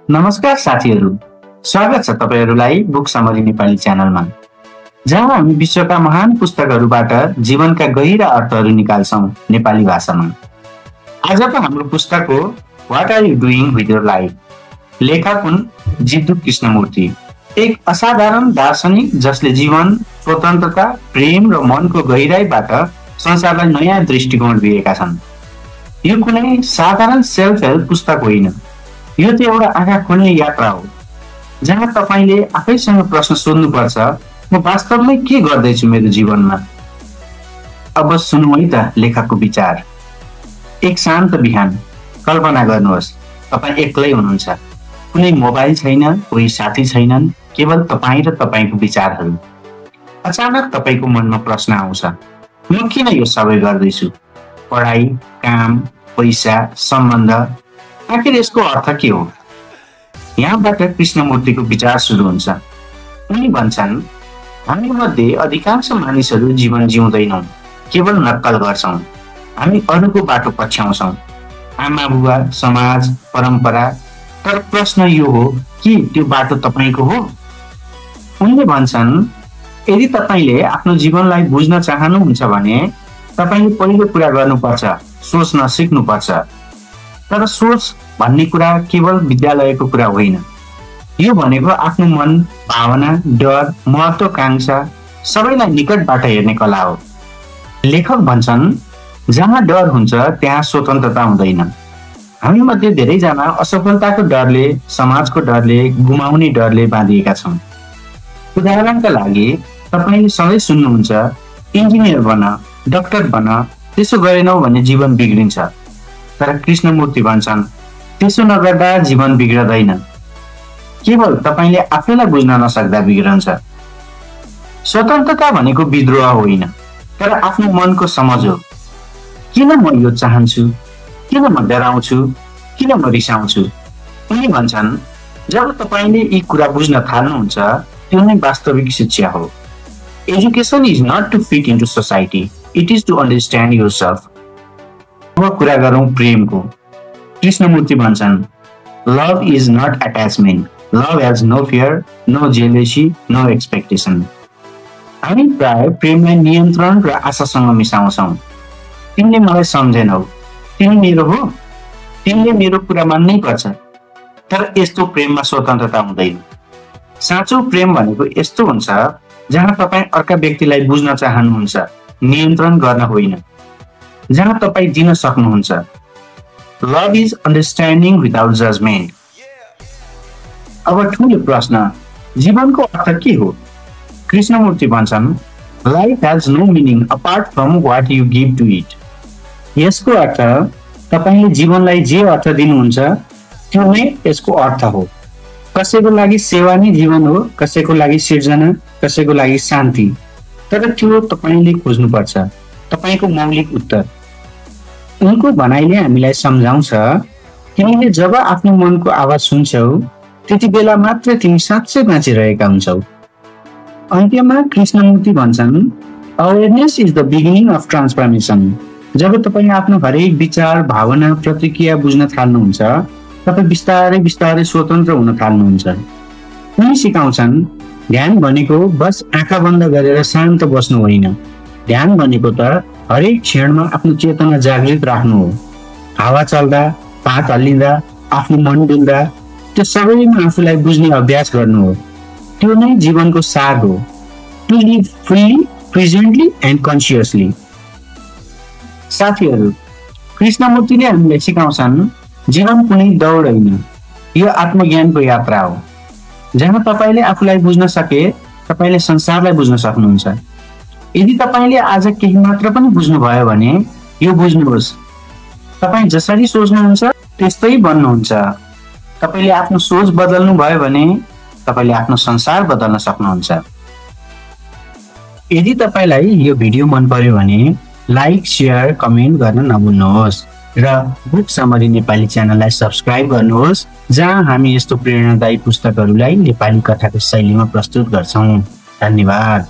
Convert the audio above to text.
नमस्कार साथीहरू, स्वागत छ तपाईहरूलाई बुक समरी नेपाली च्यानलमा, जहाँ हामी विश्वका महान पुस्तकहरूबाट जीवनका गहिरा अर्थहरू निकाल्छौँ नेपाली भाषामा। आजको हाम्रो पुस्तक हो what are you doing with your life. लेखक हुन् जितु कृष्णमूर्ति, एक असाधारण दार्शनिक जसले जीवन, स्वतन्त्रता, प्रेम र मनको गहिराईबाट संसारलाई नयाँ दृष्टिकोण दिएका छन्। यो कुनै साधारण सेल्फ हेल्प पुस्तक होइन, यो त एउटा आँखा खोल्ने यात्रा हो, जहाँ तपाईले आफैसँग प्रश्न सोध्नुपर्छ, म वास्तवमै के गर्दैछु मेरो जीवनमा। अब सुनौँ है त लेखकको विचार। एक शान्त बिहान, कल्पना गर्नुहोस् तपाईँ एक्लै हुनुहुन्छ, कुनै मोबाइल छैन, कोही साथी छैनन्, केवल तपाईँ र तपाईको विचारहरू। अचानक तपाईको मनमा प्रश्न आउँछ, म किन यो सबै गर्दैछु? पढाइ, काम, पैसा, सम्बन्ध, आखिर यसको अर्थ के हो? यहाँबाट कृष्णमूर्तिको विचार सुरु हुन्छ। उनी भन्छन्, हामी मध्ये अधिकांश मानिसहरू जीवन जिउँदैनौँ, केवल नक्कल गर्छौँ। हामी अरूको बाटो पछ्याउँछौँ, आमा बुबा, समाज, परम्परा। तर प्रश्न यो हो कि त्यो बाटो तपाईँको हो? उनले भन्छन्, यदि तपाईँले आफ्नो जीवनलाई बुझ्न चाहनुहुन्छ भने तपाईँले पहिलो कुरा गर्नुपर्छ, सोच्न सिक्नुपर्छ। तर सोच भन्ने कुरा केवल विद्यालयको कुरा होइन। यो भनेको आफ्नो मन, भावना, डर, महत्वाकांक्षा सबैलाई निकटबाट हेर्ने कला हो। लेखक भन्छन्, जहाँ डर हुन्छ त्यहाँ स्वतन्त्रता हुँदैन। हामी मध्ये धेरैजना असफलताको डरले, समाजको डरले, गुमाउने डरले बाँधिएका छौँ। उदाहरणका लागि तपाईँले सधैँ सुन्नुहुन्छ, इन्जिनियर बन, डाक्टर बन, त्यसो गरेनौ भने जीवन बिग्रिन्छ। तर कृष्णमूर्ति भन्छन्, त्यसो नगर्दा जीवन बिग्रदैन, केवल तपाईँले आफैलाई बुझ्न नसक्दा बिग्रन्छ। स्वतन्त्रता भनेको विद्रोह होइन, तर आफ्नो मनको समझ हो। किन म यो चाहन्छु? किन म डराउँछु? किन म रिसाउँछु? उनी भन्छन्, जब तपाईँले यी कुरा बुझ्न थाल्नुहुन्छ, त्यो नै वास्तविक शिक्षा हो। Education is not to fit into society, it is to understand yourself. अब कुरा गरौँ प्रेमको। कृष्णमूर्ति भन्छन्, love is not attachment, love has no fear, no jealousy, no expectation. हामी प्राय प्रेमलाई नियन्त्रण र आशासँग मिसाउँछौँ। तिमीले मलाई सम्झेनौ, तिमी मेरो हो, तिमीले मेरो कुरा मान्नै पर्छ। तर यस्तो प्रेममा स्वतन्त्रता हुँदैन। साँचो प्रेम भनेको यस्तो हुन्छ जहाँ तपाईँ अर्का व्यक्तिलाई बुझ्न चाहनुहुन्छ, नियन्त्रण गर्न होइन, जहाँ तपाईँ दिन सक्नुहुन्छ। Love is understanding without judgement. अब ठुलो प्रश्न, जीवनको अर्थ के हो? कृष्णमूर्ति भन्छन्, life has no meaning apart from what you give to it. यसको अर्थ तपाईँले जीवनलाई जे अर्थ दिनुहुन्छ त्यो नै यसको अर्थ हो। कसैको लागि सेवा नै जीवन हो, कसैको लागि सिर्जना, कसैको लागि शान्ति। तर त्यो तपाईँले खोज्नुपर्छ, तपाईँको मौलिक उत्तर। उनको भनाइले हामीलाई सम्झाउँछ, तिमीले जब आफ्नो मनको आवाज सुन्छौ त्यति बेला मात्र तिमी साँच्चै बाँचिरहेका हुन्छौ। अन्त्यमा कृष्णमूर्ति भन्छन्, awareness is the beginning of transformation. जब तपाईँ आफ्नो हरेक विचार, भावना, प्रतिक्रिया बुझ्न थाल्नुहुन्छ, तपाईँ बिस्तारै बिस्तारै स्वतन्त्र हुन थाल्नुहुन्छ। उनी सिकाउँछन्, ध्यान भनेको बस आँखा बन्द गरेर शान्त बस्नु होइन। ध्यान भनेको त हरेक क्षणमा आफ्नो चेतना जागृत राख्नु हो। हावा चल्दा, पात हल्लिँदा, आफ्नो मन डुल्दा, त्यो सबैमा आफूलाई बुझ्ने अभ्यास गर्नु हो। त्यो नै जीवनको सार हो। To live freely, presently and consciously. साथीहरू, कृष्णमूर्तिले हामीलाई सिकाउँछन्, जीवन कुनै दौड होइन, यो आत्मज्ञानको यात्रा हो। जहाँ तपाईँले आफूलाई बुझ्न सके, तपाईँले संसारलाई बुझ्न सक्नुहुन्छ। यदि तपाईँले आज केही मात्र पनि बुझ्नुभयो भने यो बुझ्नुहोस्, तपाईँ जसरी सोच्नुहुन्छ त्यस्तै बन्नुहुन्छ। तपाईँले आफ्नो सोच बदल्नु भयो भने तपाईँले आफ्नो संसार बदल्न सक्नुहुन्छ। यदि तपाईँलाई यो भिडियो मन पर्यो भने लाइक, शेयर, कमेन्ट गर्न नभुल्नुहोस् र बुक समरी नेपाली च्यानललाई सब्स्क्राइब गर्नुहोस्, जहाँ हामी यस्तो प्रेरणादायी पुस्तकहरूलाई नेपाली कथाको शैलीमा प्रस्तुत गर्छौँ। धन्यवाद।